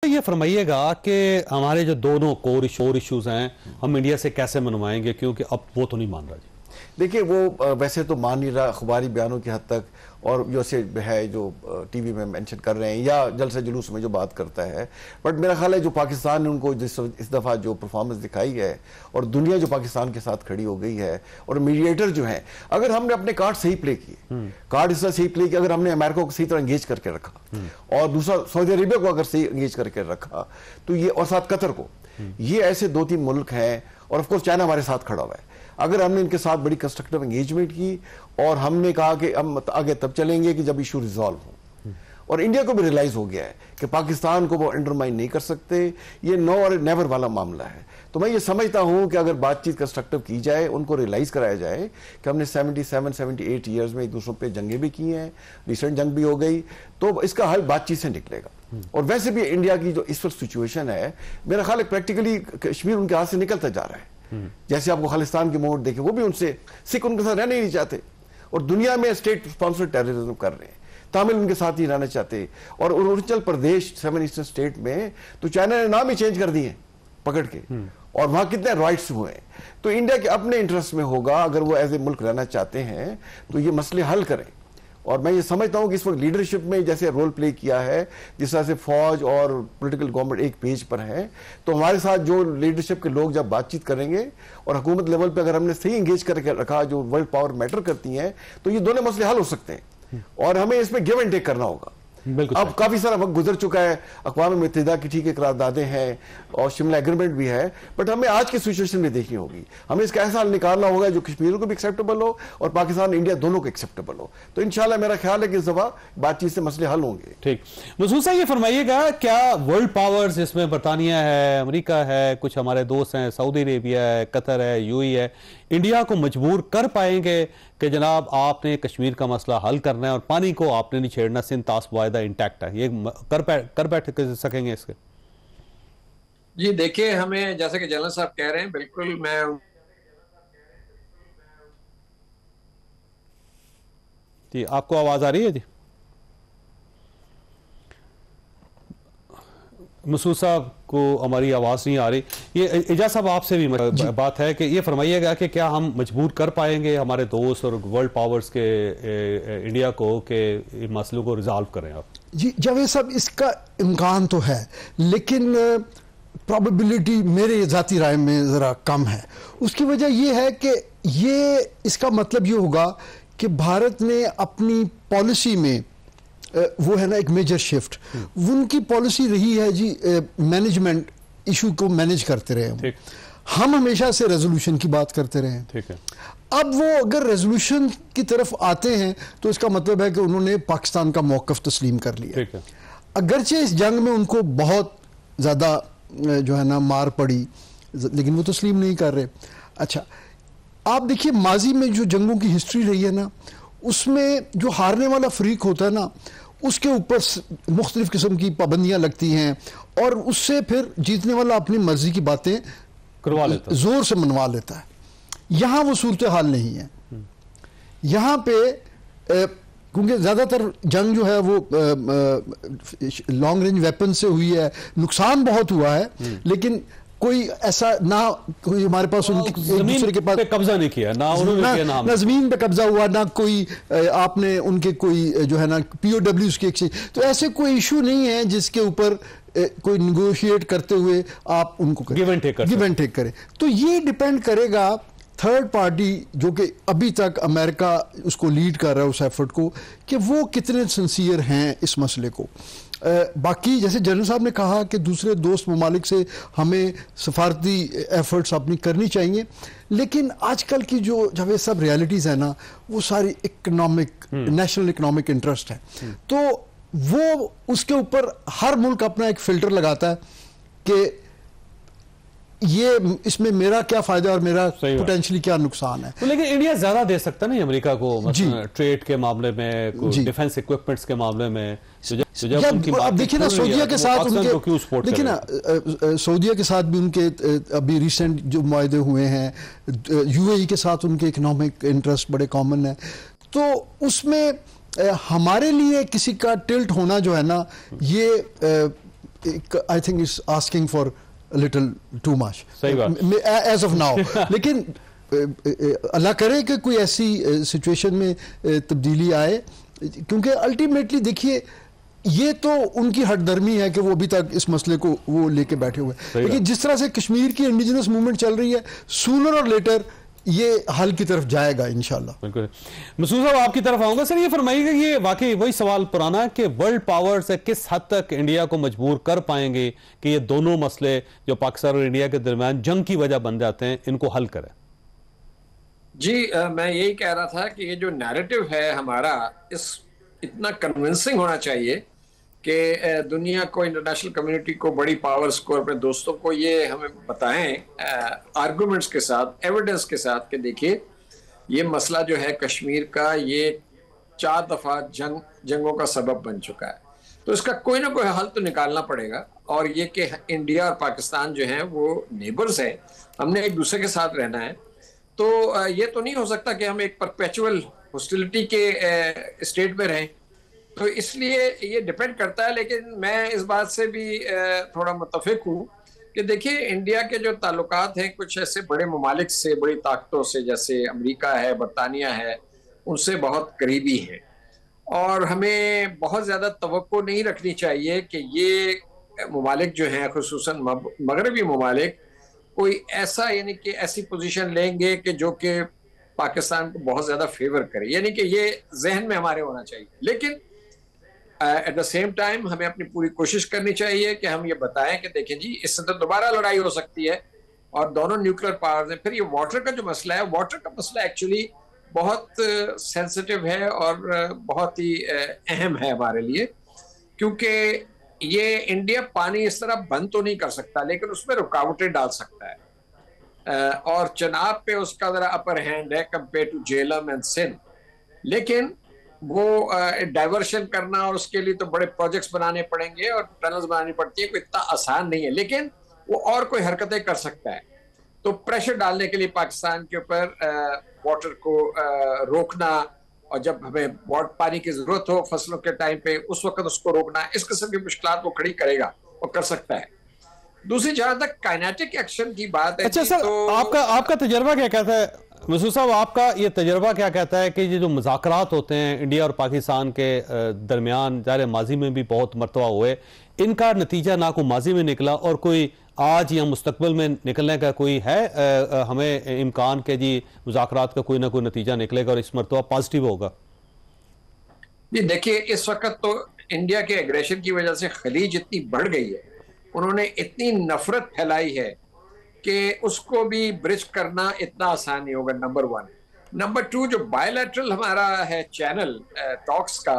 ये फरमाइएगा कि हमारे जो दोनों कोर इश्यूज हैं हम इंडिया से कैसे मनवाएंगे, क्योंकि अब वो तो नहीं मान रहा जी। देखिए वो वैसे तो मान नहीं रहा अखबारी बयानों की हद तक, और जैसे है जो टीवी में मेंशन कर रहे हैं या जलसे जुलूस में जो बात करता है, बट मेरा ख्याल है जो पाकिस्तान ने उनको इस दफ़ा जो परफॉर्मेंस दिखाई है और दुनिया जो पाकिस्तान के साथ खड़ी हो गई है और मीडिएटर जो है, अगर हमने अपने कार्ड सही प्ले किए, कार्ड इस तरह सही प्ले किया, अगर हमने अमेरिका को सही तरह एंगेज करके रखा और दूसरा सऊदी अरेबिया को अगर सही एंगेज करके रखा, तो ये और साथ कतर को, ये ऐसे 2-3 मुल्क हैं, और ऑफ कोर्स चाइना हमारे साथ खड़ा हुआ है। अगर हमने इनके साथ बड़ी कंस्ट्रक्टिव एंगेजमेंट की और हमने कहा कि हम आगे तब चलेंगे कि जब इशू रिजॉल्व हो, और इंडिया को भी रियलाइज हो गया है कि पाकिस्तान को वो अंडरमाइन नहीं कर सकते, ये नो और नेवर वाला मामला है। तो मैं ये समझता हूं कि अगर बातचीत कंस्ट्रक्टिव की जाए, उनको रियलाइज कराया जाए कि हमने 77-78 ईयर्स में एक दूसरों पे जंगें भी की हैं, रिसेंट जंग भी हो गई, तो इसका हल बातचीत से निकलेगा। और वैसे भी इंडिया की जो इस वक्त सिचुएशन है, मेरा ख्याल है प्रैक्टिकली कश्मीर उनके हाथ से निकलता जा रहा है। जैसे आपको खालिस्तान के मोड़ देखे, वो भी उनसे सिख उनके साथ रहना ही नहीं चाहते, और दुनिया में स्टेट स्पॉन्सर टेररिज्म कर रहे हैं, तामिल उनके साथ ही रहना चाहते। और अरुणाचल प्रदेश 7 ईस्टर्न स्टेट में तो चाइना ने नाम ही चेंज कर दिए पकड़ के, और वहां कितने राइट्स हुए हैं। तो इंडिया के अपने इंटरेस्ट में होगा, अगर वो एज ए मुल्क रहना चाहते हैं तो ये मसले हल करें। और मैं ये समझता हूं कि इस वक्त लीडरशिप में जैसे रोल प्ले किया है, जिस तरह से फौज और पॉलिटिकल गवर्नमेंट एक पेज पर है, तो हमारे साथ जो लीडरशिप के लोग जब बातचीत करेंगे और हुकूमत लेवल पे अगर हमने सही एंगेज करके रखा, जो वर्ल्ड पावर मैटर करती हैं, तो ये दोनों मसले हल हो सकते हैं, और हमें इसमें गिव एंड टेक करना होगा। अब काफी सारा वक्त गुजर चुका है, अक़वाम मुत्तहिदा की ठीक है करारदादें हैं और शिमला एग्रीमेंट भी है, बट हमें आज की सिचुएशन में देखनी होगी, हमें इसका ऐसा हल निकालना होगा जो कश्मीर को भी एक्सेप्टेबल हो और पाकिस्तान इंडिया दोनों को एक्सेप्टेबल हो। तो इंशाल्लाह मेरा ख्याल है कि इस दफा बातचीत से मसले हल होंगे। ठीक, मसूद साहब ये फरमाइएगा, क्या वर्ल्ड पावर्स जिसमें बरतानिया है, अमेरिका है, कुछ हमारे दोस्त हैं, सऊदी अरेबिया है, कतर है, यूएई है, इंडिया को मजबूर कर पाएंगे कि जनाब आपने कश्मीर का मसला हल करना है और पानी को आपने नहीं छेड़ना, सिंध तास वायदा इंटैक्ट है, ये कर बैठ सकेंगे इसके? जी देखिए, हमें जैसे कि जनरल साहब कह रहे हैं, बिल्कुल मैं जी, आपको आवाज आ रही है जी? मसूद साहब को हमारी आवाज़ नहीं आ रही। ये एजाज साहब आपसे भी बात है कि ये फरमाइएगा कि क्या हम मजबूर कर पाएंगे हमारे दोस्त और वर्ल्ड पावर्स के इंडिया को कि इन मसलों को रिजॉल्व करें आप? जी जावेद साहब, इसका इम्कान तो है, लेकिन प्रोबेबिलिटी मेरे ज़ाती राय में ज़रा कम है। उसकी वजह यह है कि ये इसका मतलब ये होगा कि भारत ने अपनी पॉलिसी में वो है ना एक मेजर शिफ्ट, उनकी पॉलिसी रही है जी मैनेजमेंट इशू को मैनेज करते रहे, हम हमेशा से रेजोल्यूशन की बात करते रहे। ठीक है, अब वो अगर रेजोल्यूशन की तरफ आते हैं तो इसका मतलब है कि उन्होंने पाकिस्तान का मौक़िफ़ तस्लीम कर लिया। ठीक है, अगरचे इस जंग में उनको बहुत ज़्यादा जो है ना मार पड़ी, लेकिन वो तस्लीम नहीं कर रहे। अच्छा, आप देखिए माजी में जो जंगों की हिस्ट्री रही है ना, उसमें जो हारने वाला फरीक होता है ना, उसके ऊपर मुख्तलिफ किस्म की पाबंदियां लगती हैं और उससे फिर जीतने वाला अपनी मर्जी की बातें करवा लेता, जोर से मनवा लेता है। यहाँ वो सूरत हाल नहीं है। यहाँ पे क्योंकि ज़्यादातर जंग जो है वो लॉन्ग रेंज वेपन से हुई है, नुकसान बहुत हुआ है, लेकिन कोई ऐसा ना कोई हमारे पास उनकी एक दूसरे के पास कब्जा नहीं किया, ना उन्होंने किया, ना जमीन पे कब्जा हुआ, ना कोई आपने उनके कोई जो है ना POWs की एक्सचेंज, तो ऐसे कोई इशू नहीं है जिसके ऊपर कोई निगोशिएट करते हुए आप उनको गिव एंड टेक करें। तो ये डिपेंड करेगा थर्ड पार्टी जो कि अभी तक अमेरिका उसको लीड कर रहा है उस एफर्ट को, कि वो कितने सिंसियर हैं इस मसले को। बाकी जैसे जनरल साहब ने कहा कि दूसरे दोस्त ममालिक से हमें सफारती एफर्ट्स अपनी करनी चाहिए, लेकिन आजकल की जो जावेद साहब रियलिटीज़ है ना, वो सारी इकोनॉमिक नेशनल इकोनॉमिक इंटरेस्ट है, तो वो उसके ऊपर हर मुल्क अपना एक फ़िल्टर लगाता है कि ये इसमें मेरा क्या फायदा और मेरा पोटेंशियली क्या नुकसान है। तो लेकिन इंडिया ज्यादा दे सकता नहीं अमेरिका को, ट्रेड के मामले में, डिफेंस इक्विपमेंट्स के मामले में। अब देखिए ना सऊदीया के साथ उनके, देखिए ना सऊदीया के साथ भी उनके अभी रिसेंट जो मुआहदे हुए हैं, UAE के साथ उनके इकोनॉमिक इंटरेस्ट बड़े कॉमन है, तो उसमें हमारे लिए किसी का टिल्ट होना जो है ना, ये I think is asking for little too much सही बात एज ऑफ नाउ। लेकिन अल्लाह करे कि कोई ऐसी सिचुएशन में तब्दीली आए, क्योंकि अल्टीमेटली देखिए ये तो उनकी हटदर्मी है कि वो अभी तक इस मसले को वो लेके बैठे हुए हैं, लेकिन जिस तरह से कश्मीर की इंडिजिनस मूवमेंट चल रही है, सूनर और लेटर ये हल की तरफ जाएगा इंशाल्लाह। बिल्कुल। मसूद साहब आपकी तरफ आऊंगा। सर ये फरमाइएगा, ये वाकई वही सवाल पुराना कि वर्ल्ड पावर्स किस हद तक इंडिया को मजबूर कर पाएंगे कि ये दोनों मसले जो पाकिस्तान और इंडिया के दरमियान जंग की वजह बन जाते हैं, इनको हल करें? जी मैं यही कह रहा था कि ये जो नैरेटिव है हमारा, इतना कन्विंसिंग होना चाहिए कि दुनिया को, इंटरनेशनल कम्युनिटी को, बड़ी पावर्स को, अपने दोस्तों को ये हमें बताएं आर्गुमेंट्स के साथ, एविडेंस के साथ कि देखिए ये मसला जो है कश्मीर का, ये 4 दफ़ा जंगों का सबब बन चुका है, तो इसका कोई ना कोई हल तो निकालना पड़ेगा। और ये कि इंडिया और पाकिस्तान जो हैं वो नेबर्स हैं, हमने एक दूसरे के साथ रहना है, तो ये तो नहीं हो सकता कि हम एक परपेचुअल हॉस्टिलिटी के स्टेट में रहें। तो इसलिए ये डिपेंड करता है। लेकिन मैं इस बात से भी थोड़ा मुत्तफिक हूँ कि देखिए इंडिया के जो ताल्लुकात हैं कुछ ऐसे बड़े ममालिक से, बड़ी ताकतों से, जैसे अमेरिका है, बरतानिया है, उनसे बहुत करीबी हैं, और हमें बहुत ज़्यादा तवक्को नहीं रखनी चाहिए कि ये ममालिक जो हैं, खुसूसन मगरबी ममालिक, कोई ऐसा यानी कि ऐसी पोजीशन लेंगे कि जो कि पाकिस्तान को बहुत ज़्यादा फेवर करे, यानी कि ये जहन में हमारे होना चाहिए। लेकिन एट द सेम टाइम हमें अपनी पूरी कोशिश करनी चाहिए कि हम ये बताएं कि देखें जी, इससे तो दोबारा लड़ाई हो सकती है और दोनों न्यूक्लियर पावर्स हैं। फिर ये वाटर का जो मसला है, वाटर का मसला एक्चुअली बहुत सेंसिटिव है और बहुत ही अहम है हमारे लिए, क्योंकि ये इंडिया पानी इस तरह बंद तो नहीं कर सकता, लेकिन उसमें रुकावटें डाल सकता है, और चनाब पे उसका जरा अपर हैंड है compare to Jhelum and Sindh. लेकिन वो डाइवर्शन करना, और उसके लिए तो बड़े प्रोजेक्ट्स बनाने पड़ेंगे और टनल्स बनानी पड़ती है, कोई इतना आसान नहीं है, लेकिन वो और कोई हरकतें कर सकता है। तो प्रेशर डालने के लिए पाकिस्तान के ऊपर वाटर को रोकना, और जब हमें पानी की जरूरत हो फसलों के टाइम पे, उस वक्त उसको रोकना, इस किस्म की मुश्किलात वो खड़ी करेगा और कर सकता है। दूसरी, जहां तक काइनेटिक एक्शन की बात है, अच्छा सर, तो आपका तजर्बा क्या कहता है? मसूद साहब, आपका ये तजर्बा क्या कहता है कि ये जो मुज़ाकरात होते हैं इंडिया और पाकिस्तान के दरमियान, ज़ाहिर माजी में भी बहुत मरतबा हुए, इनका नतीजा ना कोई माजी में निकला और कोई आज या मुस्तकबिल में निकलने का कोई है हमें इम्कान के जी मुज़ाकरात का कोई ना कोई नतीजा निकलेगा और इस मरतबा पॉजिटिव होगा? जी देखिए, इस वक्त तो इंडिया के एग्रेशन की वजह से खलीज इतनी बढ़ गई है, उन्होंने इतनी नफरत फैलाई है कि उसको भी ब्रिज करना इतना आसान नहीं होगा, नंबर 1। नंबर 2, जो बायलैटरल हमारा है चैनल टॉक्स का,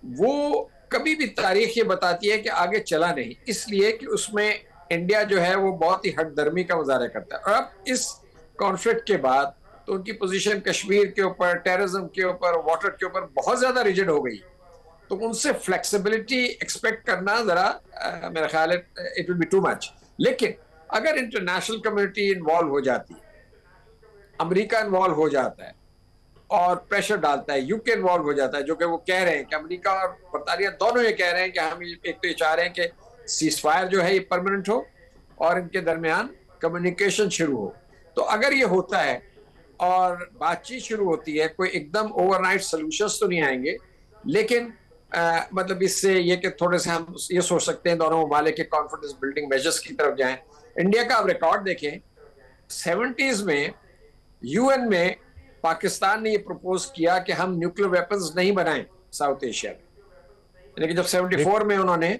वो कभी भी तारीख ये बताती है कि आगे चला नहीं, इसलिए कि उसमें इंडिया जो है वो बहुत ही हटदर्मी का मुजाहरा करता है। और अब इस कॉन्फ्लिक्ट के बाद तो उनकी पोजीशन कश्मीर के ऊपर, टेररिज्म के ऊपर, वाटर के ऊपर बहुत ज़्यादा रिजिड हो गई, तो उनसे फ्लेक्सिबिलिटी एक्सपेक्ट करना ज़रा मेरा ख्याल है it will be too much. लेकिन अगर इंटरनेशनल कम्युनिटी इन्वॉल्व हो जाती है, अमेरिका इन्वॉल्व हो जाता है और प्रेशर डालता है, यूके इन्वॉल्व हो जाता है, जो कि वो कह रहे हैं कि अमेरिका और बरतानिया दोनों ये कह रहे हैं कि हम एक तो ये चाह रहे हैं कि सीजफायर जो है ये परमानेंट हो और इनके दरमियान कम्युनिकेशन शुरू हो। तो अगर ये होता है और बातचीत शुरू होती है, कोई एकदम ओवरनाइट सॉल्यूशंस तो नहीं आएंगे, लेकिन मतलब इससे ये कि थोड़े से हम ये सोच सकते हैं दोनों ममालिक के कॉन्फिडेंस बिल्डिंग मेजर्स की तरफ जाएं। इंडिया का आप रिकॉर्ड देखें, 70s में यूएन में पाकिस्तान ने ये प्रपोज किया कि हम न्यूक्लियर वेपन्स नहीं बनाएं साउथ एशिया में, लेकिन जब 74 में उन्होंने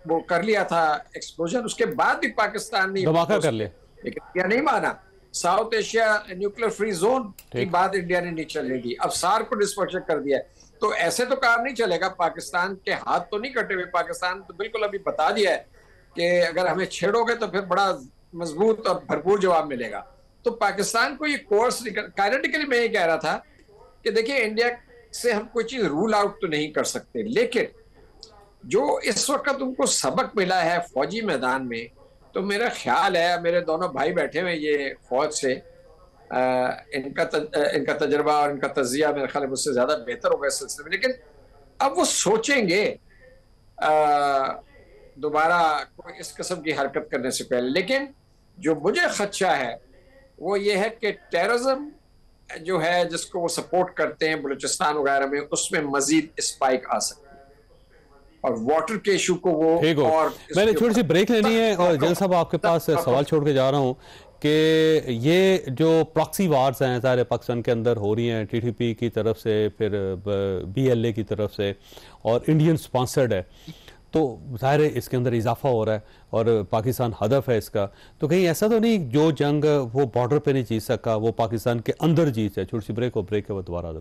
वो कर लिया था एक्सप्लोजन, उसके बाद भी पाकिस्तान ने धमाका कर लिया, लेकिन इंडिया नहीं माना। South Asia nuclear free zone की बात इंडिया ने नहीं चलने दी, अब सार को डिस्ट्रक्शन कर दिया। तो ऐसे तो काम नहीं चलेगा, पाकिस्तान के हाथ तो नहीं कटे हुए, पाकिस्तान तो बिल्कुल अभी बता दिया है कि अगर हमें छेड़ोगे तो फिर बड़ा मजबूत और भरपूर जवाब मिलेगा। तो पाकिस्तान को ये कोर्स, काइनेटिकली मैं ये कह रहा था कि देखिए इंडिया से हम कोई चीज रूल आउट तो नहीं कर सकते, लेकिन जो इस वक्त उनको सबक मिला है फौजी मैदान में, तो मेरा ख्याल है, मेरे दोनों भाई बैठे हुए ये फौज से, इनका तजर्बा और इनका तजिया मेरे ख्याल मुझसे ज्यादा बेहतर होगा इस सिलसिले में। लेकिन अब वो सोचेंगे दोबारा कोई इस किस्म की हरकत करने से पहले। लेकिन जो मुझे खदशा है वो ये है कि टेररिज्म जो है जिसको वो सपोर्ट करते हैं बलूचिस्तान वगैरह में, उसमें मजीद स्पाइक आ सकती है और वाटर के इशू को वो और मैंने छोटी सी ब्रेक लेनी है और जल साहब आपके पास सवाल छोड़ के जा रहा हूँ कि ये जो प्रॉक्सी वार्स हैं सारे पाकिस्तान के अंदर हो रही हैं, टीटीपी की तरफ से, फिर बीएलए की तरफ से, और इंडियन स्पॉन्सर्ड है, तो ज़ाहिर है इसके अंदर इजाफा हो रहा है और पाकिस्तान हदफ है इसका। तो कहीं ऐसा तो नहीं जो जंग वो बॉर्डर पे नहीं जीत सका वो पाकिस्तान के अंदर जीत है? छोटी सी ब्रेक और ब्रेक के बाद दोबारा